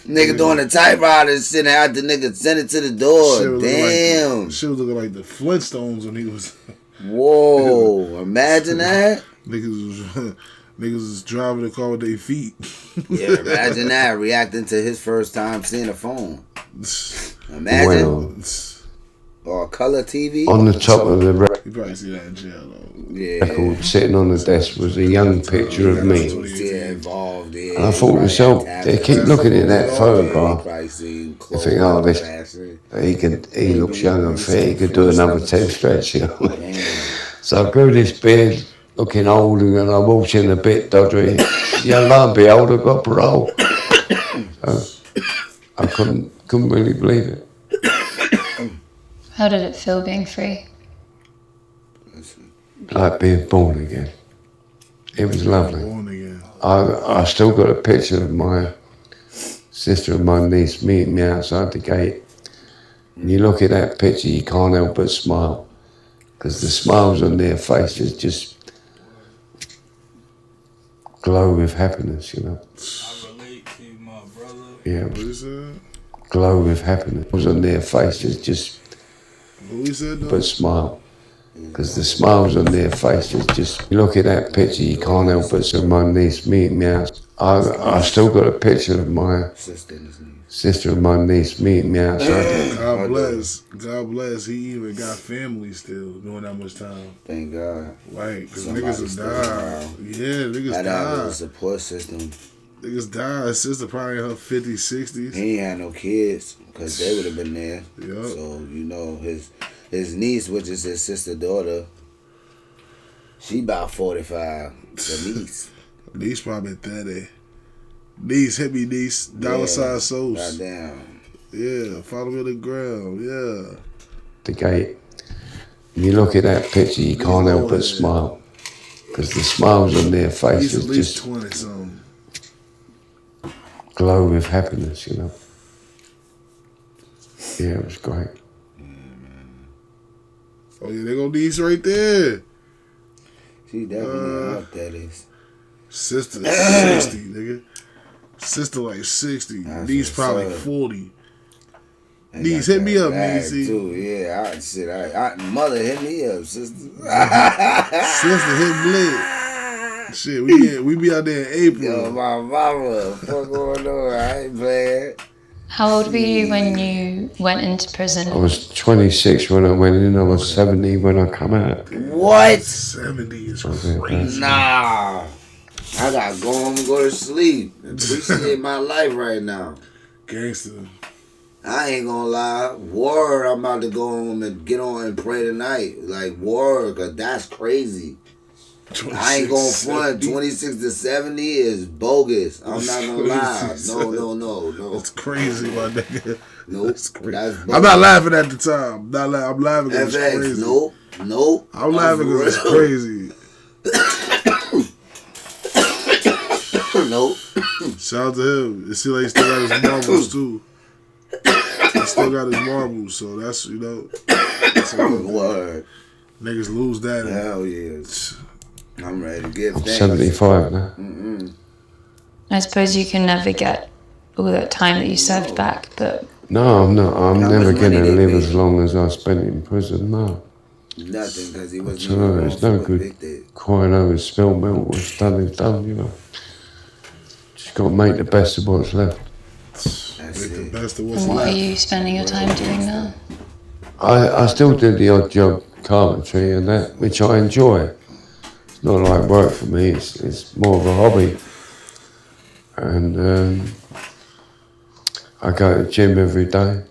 Nigga doing the typewriter, sitting out the nigga, send it to the Shit door. was Damn. shit was looking like the Flintstones when he was Whoa. Imagine that. niggas was driving the car with their feet. Yeah, imagine that. Reacting to his first time seeing a phone. went Imagine. on. Or color TV. On the top of the You probably see that in jail though. Yeah. record, sitting on the desk, was a young picture of me. Yeah, involved. Yeah. And I thought to myself, they keep looking at that photograph. They think, oh, he looks young and fit, he could do another 10 stretch, you know. So I grew this beard, looking old, and I walked in a bit dodgy. Yeah, lo and behold, I got parole. So I couldn't really believe it. How did it feel being free? Like being born again. It was lovely. Born again. I still got a picture of my sister and my niece meeting me outside the gate. And you look at that picture, you can't help but smile. Because the smiles on their faces just glow with happiness, you know. I relate to my brother. Yeah, What he said? glow with happiness. Was on their faces just What he said though? but smile. Because the smiles on their faces just, you look at that picture, you can't help but see my niece meeting me out. I still got a picture of my sister and my niece meeting me outside. God bless. God bless. He even got family still doing that much time. Thank God. Right, because Somebody niggas have still died. around. Yeah, niggas That died. was a support system. Niggas died. His sister probably in her 50s, 60s. He ain't had no kids because they would have been there. Yup. So you know his niece, which is his sister daughter, she about 45. The niece. Niece probably 30. Niece, hit me, niece. Dollar sign souls. Goddamn. Yeah, follow me on the ground. Yeah. The gate. And you look at that picture, you can't help but smile. Because the smiles on their He's at faces least just 20 something. glow with happiness, you know. Yeah, it was great. Oh, yeah, they go niece right there. She definitely out that is. Sister 60, nigga. Sister like 60. That's Niece what's probably up. 40. And Niece, got hit me that up, bag, niecey. too. Yeah, mother hit me up, sister. Sister hit Blit. Shit, we be out there in April. Yo, my mama, what going on? I ain't playing. How old were you when you went into prison? I was 26 when I went in, I was 70 when I come out. What? 70 is Okay, crazy. Nah. I gotta go home and go to sleep. Appreciate my life right now. Gangster. I ain't gonna lie. Word, I'm about to go home and get on and pray tonight. Like, word, cause that's crazy. I ain't gonna front. 26 to 70 is bogus. I'm not gonna lie. No. That's crazy, my nigga. Nope. That's crazy. That's bogus. I'm not laughing at the time. I'm laughing because it's FX, crazy. nope. I'm laughing because it's crazy. Nope. Shout out to him. It seems like he still got his marbles too. He still got his marbles, so that's, you know. That's Word. niggas lose that. Hell yeah. I'm ready to get I'm thanks. 75 now. I suppose you can never get all that time that you served back, but No, I'm not. I'm How never much going to money they live pay? as long as I spent in prison, no. Nothing, because he wasn't So no, it's no good convicted. crying over spilled milk. What's done is done, you know. Just got to make the best of what's left. That's Make the it. best of what's what are left. you spending your time doing now? I still do the odd job, carpentry and that, which I enjoy. It's not like work for me, it's more of a hobby. And I go to the gym every day.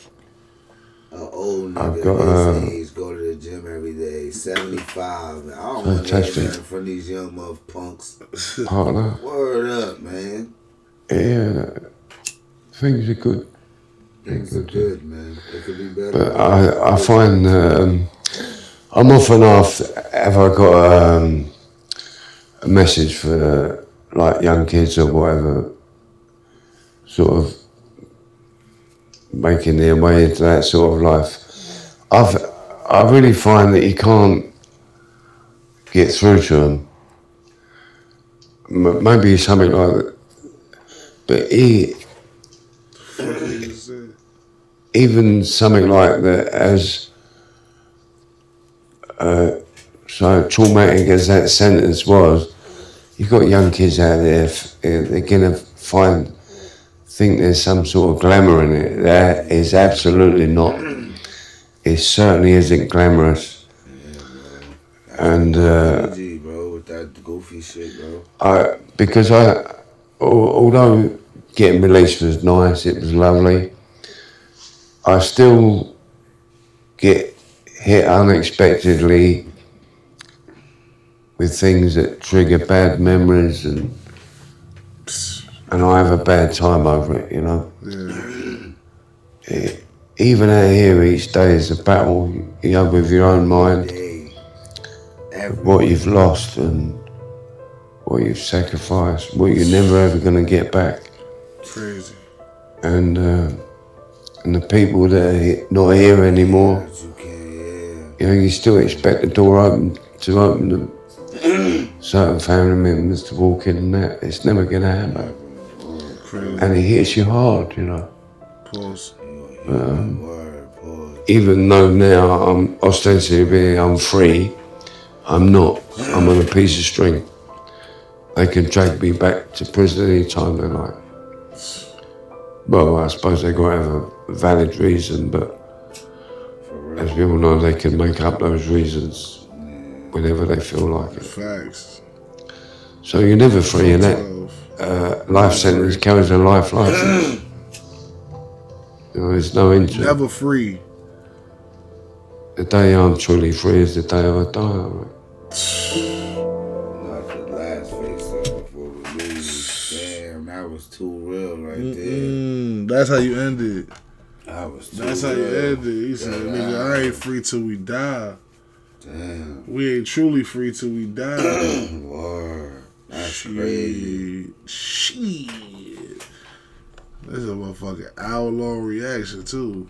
An old I've nigga got, at his age go to the gym every day. 75. I don't want to hear Fantastic. nothing from these young mother punks. Partner. Word up, man. Yeah, things are good. Things are good, man. It could be better. But I find I'm often asked, have I got a message for like young kids or whatever, sort of making their way into that sort of life. I really find that you can't get through to them. Maybe something like that. But even something like that, as so traumatic as that sentence was, you've got young kids out there, they're going to think there's some sort of glamour in it. That is absolutely not. It certainly isn't glamorous. Yeah, And easy, bro, with that goofy shit, bro. because although getting released was nice, it was lovely, I still get hit unexpectedly with things that trigger bad memories, and I have a bad time over it, you know. Yeah. Even out here each day is a battle, you know, with your own mind, what you've lost and what you've sacrificed, what you're never ever going to get back. Crazy. And the people that are not here anymore, you know, you still expect the door open to certain family members to walk in, and that it's never going to happen. Crazy. And it hits you hard, you know. Pause. Even though now I'm ostensibly I'm free, I'm not. I'm on a piece of string. They can drag me back to prison any time they like. Well, I suppose they got to have a valid reason, but as we all know, they can make up those reasons whenever they feel like it. Facts. So you're never free in that. Life sentence carries a life license. You know, there's no end to it. Never free. The day I'm truly free is the day I die. Not the last face off before we leave. Damn, that was too real right there. That's how you end it. That was too That's how you end it. He said, nigga, I ain't free till we die. Damn. We ain't truly free till we die. Word. That's crazy. Shit. This is a motherfucking hour-long reaction, too.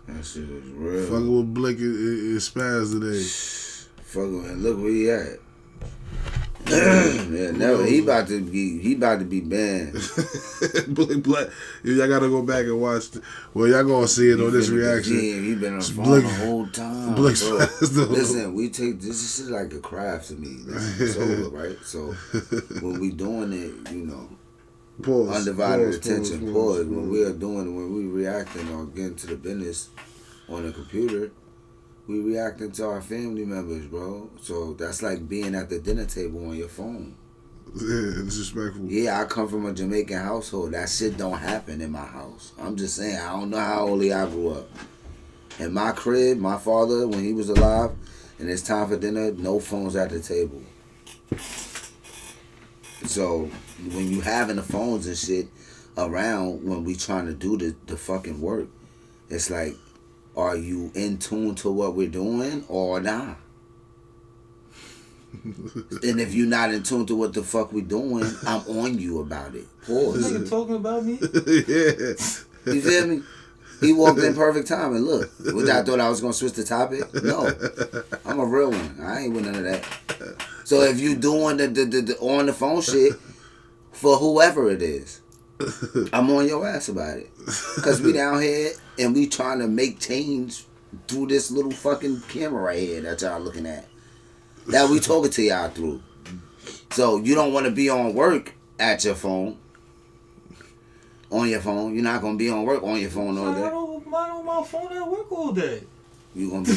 That shit is real. Fucking with Blick and Spaz today. Fucking and look where he at. Yeah, never. He about to be banned. Blick Black. Y'all gotta go back and watch. Well, y'all gonna see it on this reaction. He been on the phone Blick, the whole time. Blick Bro. Spaz, Listen, we take this is like a craft to me. This is over, right? So when we doing it, you know. Pause. Undivided attention. Pause. When we reacting or getting to the business on the computer, we reacting to our family members, bro. So that's like being at the dinner table on your phone. Yeah, disrespectful. Yeah, I come from a Jamaican household. That shit don't happen in my house. I'm just saying, I don't know how old I grew up. In my crib, my father, when he was alive, and it's time for dinner, no phones at the table. So when you having the phones and shit around when we trying to do the fucking work, it's like, are you in tune to what we're doing or not? And if you're not in tune to what the fuck we doing, I'm on you about it. Pause. Nigga talking about me? Yeah. You feel me? He walked in perfect time and look. Which I thought I was gonna switch the topic. No, I'm a real one. I ain't with none of that. So if you doing the on the phone shit for whoever it is, I'm on your ass about it. Cause we down here and we trying to make change through this little fucking camera right here that y'all looking at. That we talking to y'all through. So you don't want to be on work at your phone. On your phone. You're not gonna be on work on your phone all day. I don't on my phone at work all day. You gonna be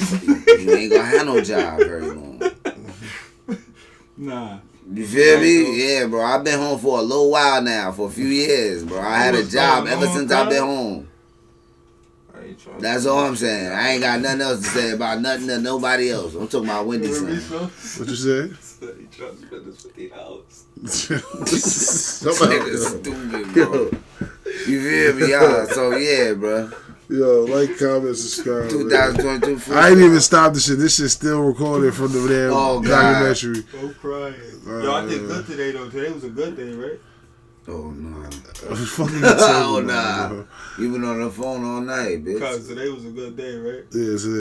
you ain't gonna have no job very long. Nah. You feel me? Yeah, bro. I've been home for a little while now, for a few years, bro. I had a job ever since I've been home. That's all I'm saying. I ain't got nothing else to say about nothing to nobody else. I'm talking about Wendy's son. What you said? He trying to spend this $50. Somebody stupid, bro. You feel me, y'all? So yeah, bro. Yo, like, comment, subscribe. 2022. I ain't even stopped the shit. This shit's still recorded from the damn documentary. I'm crying. Yo, I did good today though. Today was a good day, right? Oh nah. Oh nah. You been on the phone all night, bitch. Cause today was a good day, right? Yeah,